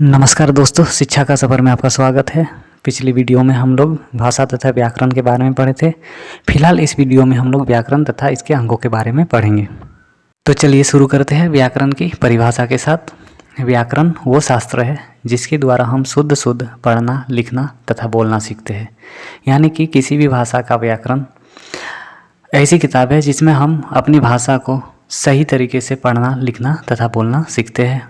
नमस्कार दोस्तों, शिक्षा का सफ़र में आपका स्वागत है। पिछली वीडियो में हम लोग भाषा तथा व्याकरण के बारे में पढ़े थे। फिलहाल इस वीडियो में हम लोग व्याकरण तथा इसके अंगों के बारे में पढ़ेंगे। तो चलिए शुरू करते हैं व्याकरण की परिभाषा के साथ। व्याकरण वो शास्त्र है जिसके द्वारा हम शुद्ध पढ़ना, लिखना तथा बोलना सीखते हैं। यानी कि किसी भी भाषा का व्याकरण ऐसी किताब है जिसमें हम अपनी भाषा को सही तरीके से पढ़ना, लिखना तथा बोलना सीखते हैं।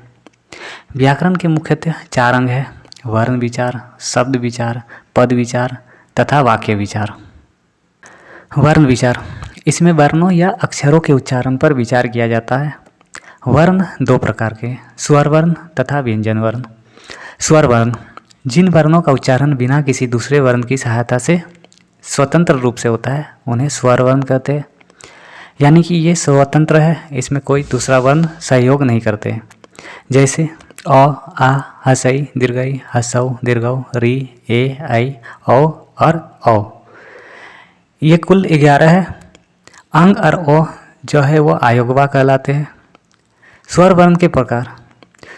व्याकरण के मुख्यतः 4 अंग है: वर्ण विचार, शब्द विचार, पद विचार तथा वाक्य विचार। वर्ण विचार, इसमें वर्णों या अक्षरों के उच्चारण पर विचार किया जाता है। वर्ण 2 प्रकार के: स्वर वर्ण तथा व्यंजन वर्ण। स्वर वर्ण, जिन वर्णों का उच्चारण बिना किसी दूसरे वर्ण की सहायता से स्वतंत्र रूप से होता है उन्हें स्वर वर्ण कहते हैं। यानी कि ये स्वतंत्र है, इसमें कोई दूसरा वर्ण सहयोग नहीं करते। जैसे अ, आ, हसई, दीर्घई, हसौ, दीर्घौ, री, ए, आई, औ और औ। ये कुल 11 है। अंग और ओ जो है वो आयोगवा कहलाते हैं। स्वर वर्ण के प्रकार,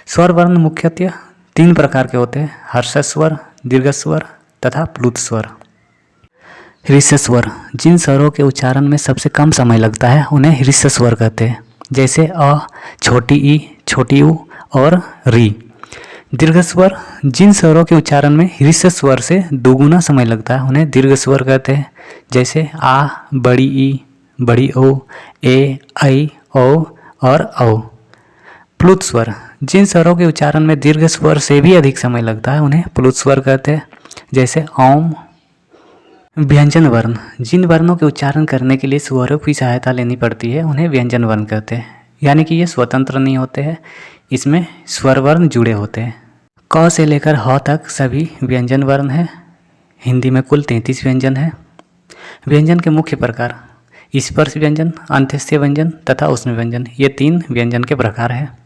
स्वर वर्ण मुख्यतः 3 प्रकार के होते हैं: हर्ष स्वर, दीर्घ स्वर तथा प्लुत स्वर। हृस्व स्वर, जिन स्वरों के उच्चारण में सबसे कम समय लगता है उन्हें हृस्व स्वर कहते हैं। जैसे अ, छोटी ई, छोटी ऊ और री। दीर्घ स्वर, जिन स्वरों के उच्चारण में हृस्व स्वर से दोगुना समय लगता है उन्हें दीर्घ स्वर कहते हैं। जैसे आ, बड़ी ई, बड़ी ओ, ए, आई, ओ और औ। प्लुत स्वर, जिन स्वरों के उच्चारण में दीर्घ स्वर से भी अधिक समय लगता है उन्हें प्लुत स्वर कहते हैं। जैसे ओम। व्यंजन वर्ण, जिन वर्णों के उच्चारण करने के लिए स्वरों की सहायता लेनी पड़ती है उन्हें व्यंजन वर्ण कहते हैं। यानी कि ये स्वतंत्र नहीं होते हैं, इसमें स्वर वर्ण जुड़े होते हैं। क से लेकर ह तक सभी व्यंजन वर्ण हैं। हिंदी में कुल 33 व्यंजन है। व्यंजन के मुख्य प्रकार: स्पर्श व्यंजन, अंत्यस्य व्यंजन तथा उष्ण व्यंजन। ये 3 व्यंजन के प्रकार हैं।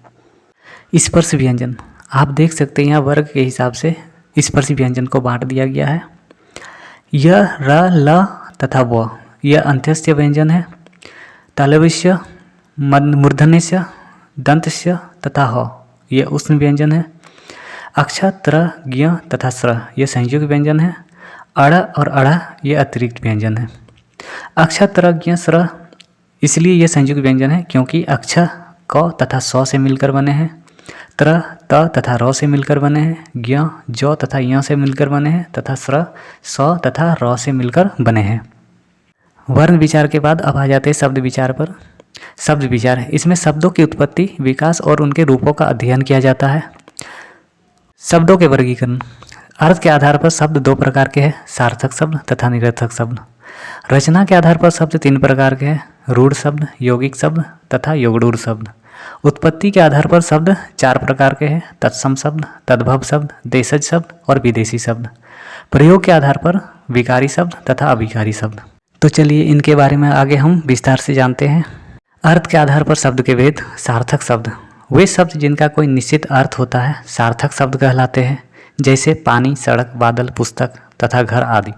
स्पर्श व्यंजन, आप देख सकते हैं यहाँ वर्ग के हिसाब से स्पर्श व्यंजन को बांट दिया गया है। यह र, ल तथा व यह अंत्यस्य व्यंजन है। तालव्यस्य, मूर्धन्यस्य, दंतस्य तथा ह यह उष्ण व्यंजन है। अक्ष, त्र, ज्ञ तथा स्र यह संयुक्त व्यंजन है। अड़ और अढ़ ये अतिरिक्त व्यंजन है। अक्ष, त्र, ज्ञ, स्र इसलिए ये संयुक्त व्यंजन है क्योंकि अक्ष क तथा स से मिलकर बने हैं, त्र त तथा र से मिलकर बने हैं, ज्ञ ज तथा य से मिलकर बने हैं तथा स्र स तथा र से मिलकर बने हैं। वर्ण विचार के बाद अब आ जाते हैं शब्द विचार पर। शब्द विचार, इसमें शब्दों की उत्पत्ति, विकास और उनके रूपों का अध्ययन किया जाता है। शब्दों के वर्गीकरण, अर्थ के आधार पर शब्द 2 प्रकार के हैं: सार्थक शब्द तथा निरर्थक शब्द। रचना के आधार पर शब्द 3 प्रकार के हैं: रूढ़ शब्द, यौगिक शब्द तथा योगरूढ़ शब्द। उत्पत्ति के आधार पर शब्द 4 प्रकार के हैं: तत्सम शब्द, तद्भव शब्द, देशज शब्द और विदेशी शब्द। प्रयोग के आधार पर विकारी शब्द तथा अविकारी शब्द। तो चलिए इनके बारे में आगे हम विस्तार से जानते हैं। अर्थ के आधार पर शब्द के भेद। सार्थक शब्द, वे शब्द जिनका कोई निश्चित अर्थ होता है सार्थक शब्द कहलाते हैं। जैसे पानी, सड़क, बादल, पुस्तक तथा घर आदि।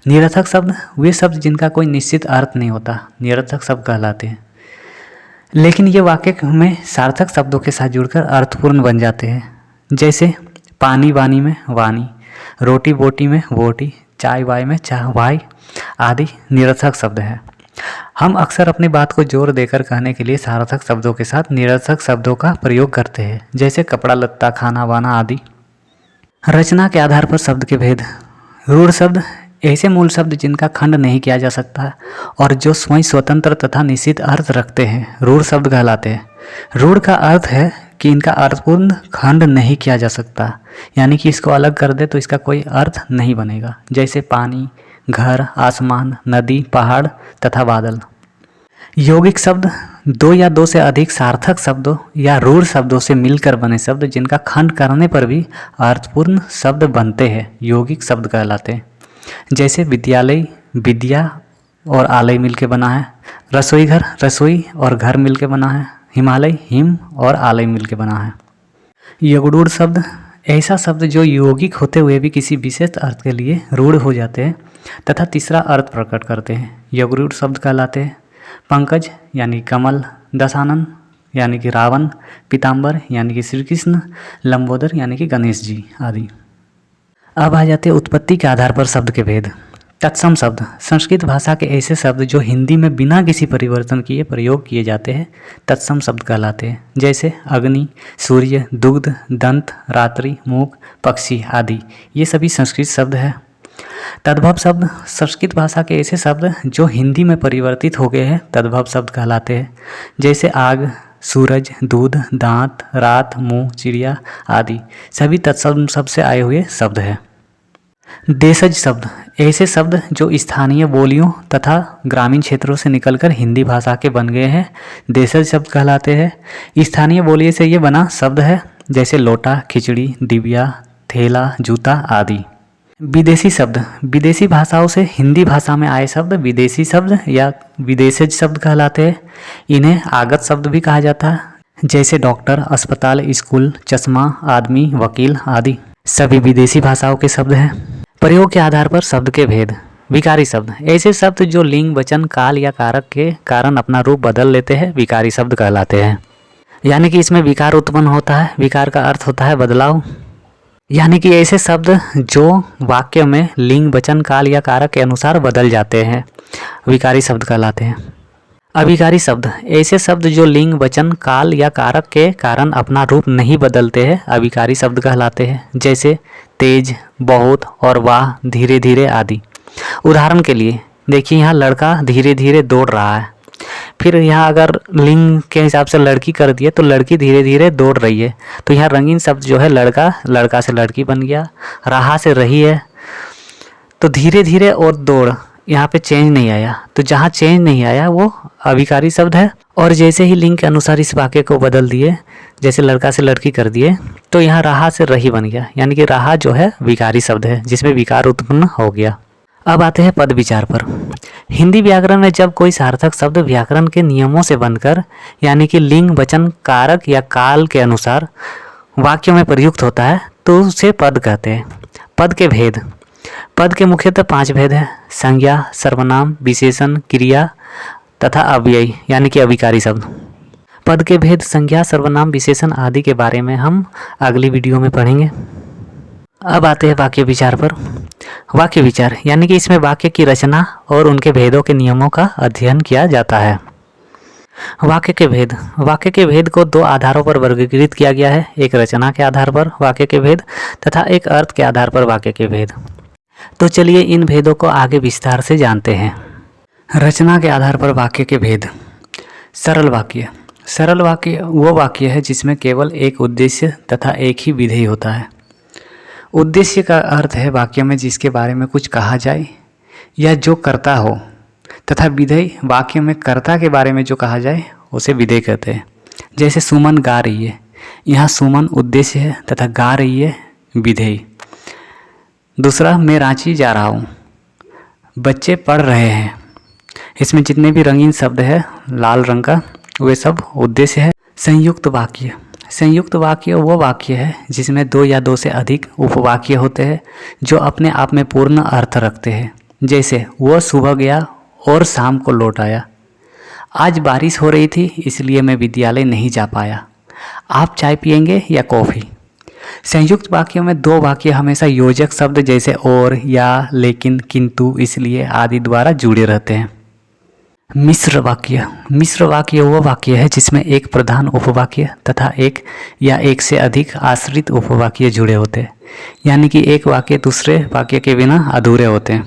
निरर्थक शब्द, वे शब्द जिनका कोई निश्चित अर्थ नहीं होता निरर्थक शब्द कहलाते हैं, लेकिन ये वाक्य में सार्थक शब्दों के साथ जुड़कर अर्थपूर्ण बन जाते हैं। जैसे पानी वानी में वानी, रोटी बोटी में बोटी, चाय वाय में वाय आदि निरर्थक शब्द हैं। हम अक्सर अपनी बात को जोर देकर कहने के लिए सार्थक शब्दों के साथ निरर्थक शब्दों का प्रयोग करते हैं, जैसे कपड़ा लत्ता, खाना वाना आदि। रचना के आधार पर शब्द के भेद। रूढ़ शब्द, ऐसे मूल शब्द जिनका खंड नहीं किया जा सकता और जो स्वयं स्वतंत्र तथा निश्चित अर्थ रखते हैं रूढ़ शब्द कहलाते हैं। रूढ़ का अर्थ है कि इनका अर्थपूर्ण खंड नहीं किया जा सकता, यानी कि इसको अलग कर दे तो इसका कोई अर्थ नहीं बनेगा। जैसे पानी, घर, आसमान, नदी, पहाड़ तथा बादल। यौगिक शब्द, 2 या 2 से अधिक सार्थक शब्दों या रूढ़ शब्दों से मिलकर बने शब्द जिनका खंड करने पर भी अर्थपूर्ण शब्द बनते हैं यौगिक शब्द कहलाते हैं। जैसे विद्यालय, विद्या और आलय मिलकर बना है। रसोई घर, रसोई और घर मिलकर बना है। हिमालय, हिम और आलय मिलकर बना है। योगरूढ़ शब्द, ऐसा शब्द जो यौगिक होते हुए भी किसी विशेष अर्थ के लिए रूढ़ हो जाते हैं तथा तीसरा अर्थ प्रकट करते हैं, योगरूढ़ शब्द कहलाते हैं। पंकज यानी कमल, दशानन यानी कि रावण, पीताम्बर यानी कि श्री कृष्ण, लंबोदर यानी कि गणेश जी आदि। अब आ जाते हैं उत्पत्ति के आधार पर शब्द के भेद। तत्सम शब्द संस्कृत भाषा के ऐसे शब्द जो हिंदी में बिना किसी परिवर्तन किए प्रयोग किए जाते हैं तत्सम शब्द कहलाते हैं, जैसे अग्नि, सूर्य, दुग्ध, दंत, रात्रि, मूक, पक्षी आदि। ये सभी संस्कृत शब्द हैं। तद्भव शब्द संस्कृत भाषा के ऐसे शब्द जो हिंदी में परिवर्तित हो गए हैं तद्भव शब्द कहलाते हैं, जैसे आग, सूरज, दूध, दांत, रात, मुंह, चिड़िया आदि सभी तत्सम शब्द से आए हुए शब्द हैं। देशज शब्द ऐसे शब्द जो स्थानीय बोलियों तथा ग्रामीण क्षेत्रों से निकलकर हिंदी भाषा के बन गए हैं देशज शब्द कहलाते हैं। स्थानीय बोली से ये बना शब्द है, जैसे लोटा, खिचड़ी, डिबिया, थैला, जूता आदि। विदेशी शब्द विदेशी भाषाओं से हिंदी भाषा में आए शब्द विदेशी शब्द या विदेशज शब्द कहलाते हैं। इन्हें आगत शब्द भी कहा जाता है, जैसे डॉक्टर, अस्पताल, स्कूल, चश्मा, आदमी, वकील आदि सभी विदेशी भाषाओं के शब्द हैं। प्रयोग के आधार पर शब्द के भेद। विकारी शब्द ऐसे शब्द जो लिंग, वचन, काल या कारक के कारण अपना रूप बदल लेते हैं विकारी शब्द कहलाते हैं। यानी कि इसमें विकार उत्पन्न होता है। विकार का अर्थ होता है बदलाव। यानी कि ऐसे शब्द जो वाक्य में लिंग, वचन, काल या कारक के अनुसार बदल जाते हैं विकारी शब्द कहलाते हैं। अविकारी शब्द ऐसे शब्द जो लिंग, वचन, काल या कारक के कारण अपना रूप नहीं बदलते हैं अविकारी शब्द कहलाते हैं, जैसे तेज, बहुत और वाह, धीरे धीरे आदि। उदाहरण के लिए देखिए, यहाँ लड़का धीरे धीरे दौड़ रहा है। फिर यहाँ अगर लिंग के हिसाब से लड़की कर दिए तो लड़की धीरे धीरे दौड़ रही है। तो यहाँ रंगीन शब्द जो है लड़का, लड़का से लड़की बन गया। रहा से रही है। तो धीरे धीरे और दौड़, यहाँ पे चेंज नहीं आया। तो जहाँ चेंज नहीं आया वो अविकारी शब्द है। और जैसे ही लिंग के अनुसार इस वाक्य को बदल दिए, जैसे लड़का से लड़की कर दिए, तो यहाँ रहा से रही बन गया। यानी कि रहा जो है विकारी शब्द है जिसमें विकार उत्पन्न हो गया। अब आते हैं पद विचार पर। हिंदी व्याकरण में जब कोई सार्थक शब्द व्याकरण के नियमों से बनकर यानी कि लिंग, वचन, कारक या काल के अनुसार वाक्यों में प्रयुक्त होता है तो उसे पद कहते हैं। पद के भेद। पद के मुख्यतः 5 भेद हैं: संज्ञा, सर्वनाम, विशेषण, क्रिया तथा अव्यय यानी कि अविकारी शब्द। पद के भेद, संज्ञा, सर्वनाम, विशेषण आदि के बारे में हम अगली वीडियो में पढ़ेंगे। अब आते हैं वाक्य विचार पर। वाक्य विचार यानी कि इसमें वाक्य की रचना और उनके भेदों के नियमों का अध्ययन किया जाता है। वाक्य के भेद। वाक्य के भेद को 2 आधारों पर वर्गीकृत किया गया है, एक रचना के आधार पर वाक्य के भेद तथा एक अर्थ के आधार पर वाक्य के भेद। तो चलिए इन भेदों को आगे विस्तार से जानते हैं। रचना के आधार पर वाक्य के भेद। सरल वाक्य। सरल वाक्य वो वाक्य है जिसमें केवल एक उद्देश्य तथा एक ही विधेय होता है। उद्देश्य का अर्थ है वाक्य में जिसके बारे में कुछ कहा जाए या जो करता हो, तथा विधेय वाक्य में कर्ता के बारे में जो कहा जाए उसे विधेय कहते हैं। जैसे सुमन गा रही है, यहाँ सुमन उद्देश्य है तथा गा रही है विधेय। दूसरा, मैं रांची जा रहा हूँ, बच्चे पढ़ रहे हैं। इसमें जितने भी रंगीन शब्द है लाल रंग का, वे सब उद्देश्य है। संयुक्त वाक्य। संयुक्त वाक्य वो वाक्य है जिसमें 2 या 2 से अधिक उपवाक्य होते हैं जो अपने आप में पूर्ण अर्थ रखते हैं। जैसे वह सुबह गया और शाम को लौट आया। आज बारिश हो रही थी इसलिए मैं विद्यालय नहीं जा पाया। आप चाय पियेंगे या कॉफ़ी। संयुक्त वाक्यों में 2 वाक्य हमेशा योजक शब्द जैसे और, या, लेकिन, किंतु, इसलिए आदि द्वारा जुड़े रहते हैं। मिश्र वाक्य। मिश्र वाक्य वो वाक्य है जिसमें एक प्रधान उपवाक्य तथा एक या एक से अधिक आश्रित उपवाक्य जुड़े होते हैं। यानी कि एक वाक्य दूसरे वाक्य के बिना अधूरे होते हैं।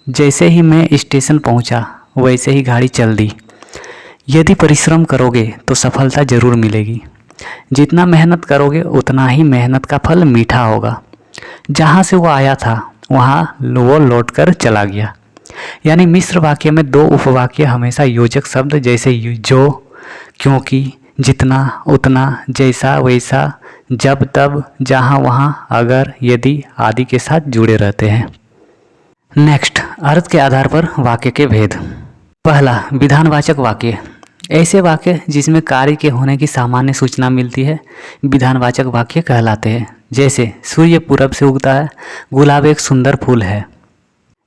जैसे ही मैं स्टेशन पहुंचा वैसे ही गाड़ी चल दी। यदि परिश्रम करोगे तो सफलता जरूर मिलेगी। जितना मेहनत करोगे उतना ही मेहनत का फल मीठा होगा। जहाँ से वो आया था वहाँ वो लौट कर चला गया। यानी मिश्र वाक्य में 2 उपवाक्य हमेशा योजक शब्द जैसे जो, क्योंकि, जितना, उतना, जैसा, वैसा, जब, तब, जहाँ, वहाँ, अगर, यदि आदि के साथ जुड़े रहते हैं। नेक्स्ट, अर्थ के आधार पर वाक्य के भेद। पहला, विधानवाचक वाक्य। ऐसे वाक्य जिसमें कार्य के होने की सामान्य सूचना मिलती है विधानवाचक वाक्य कहलाते हैं। जैसे सूर्य पूरब से उगता है, गुलाब एक सुंदर फूल है।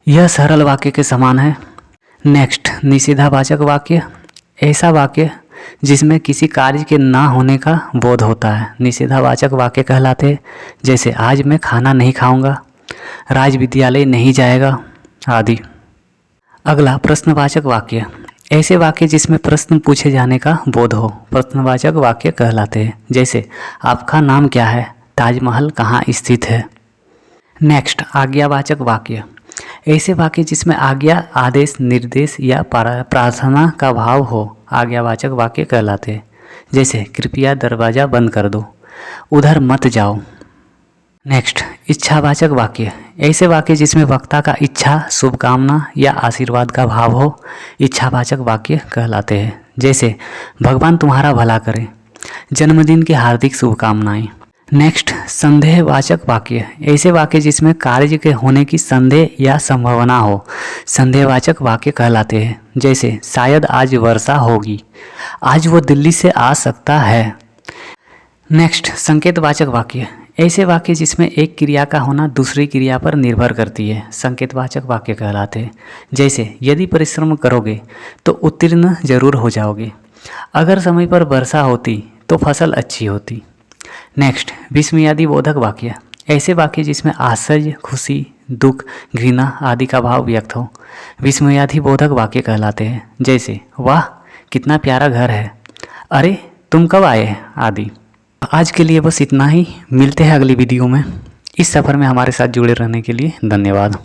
यह सरल वाक्य के समान है। नेक्स्ट, निषेधावाचक वाक्य। ऐसा वाक्य जिसमें किसी कार्य के ना होने का बोध होता है निषेधावाचक वाक्य कहलाते हैं। जैसे आज मैं खाना नहीं खाऊंगा, राज विद्यालय नहीं जाएगा आदि। अगला प्रश्नवाचक वाक्य, ऐसे वाक्य जिसमें प्रश्न पूछे जाने का बोध हो प्रश्नवाचक वाक्य कहलाते हैं। जैसे आपका नाम क्या है, ताजमहल कहाँ स्थित है। नेक्स्ट आज्ञावाचक वाक्य, ऐसे वाक्य जिसमें आज्ञा, आदेश, निर्देश या प्रार्थना का भाव हो आज्ञावाचक वाक्य कहलाते हैं। जैसे कृपया दरवाज़ा बंद कर दो, उधर मत जाओ। नेक्स्ट इच्छावाचक वाक्य, ऐसे वाक्य जिसमें वक्ता का इच्छा, शुभकामना या आशीर्वाद का भाव हो इच्छावाचक वाक्य कहलाते हैं। जैसे भगवान तुम्हारा भला करे, जन्मदिन की हार्दिक शुभकामनाएं। नेक्स्ट संदेहवाचक वाक्य, ऐसे वाक्य जिसमें कार्य के होने की संदेह या संभावना हो संदेहवाचक वाक्य कहलाते हैं। जैसे शायद आज वर्षा होगी, आज वो दिल्ली से आ सकता है। नेक्स्ट संकेतवाचक वाक्य, ऐसे वाक्य जिसमें एक क्रिया का होना दूसरी क्रिया पर निर्भर करती है संकेतवाचक वाक्य कहलाते हैं। जैसे यदि परिश्रम करोगे तो उत्तीर्ण जरूर हो जाओगे, अगर समय पर वर्षा होती तो फसल अच्छी होती। नेक्स्ट विस्मयादि बोधक वाक्य, ऐसे वाक्य जिसमें आश्चर्य, खुशी, दुख, घृणा आदि का भाव व्यक्त हो विस्मयादि बोधक वाक्य कहलाते हैं। जैसे वाह कितना प्यारा घर है, अरे तुम कब आए आदि। आज के लिए बस इतना ही, मिलते हैं अगली वीडियो में। इस सफ़र में हमारे साथ जुड़े रहने के लिए धन्यवाद।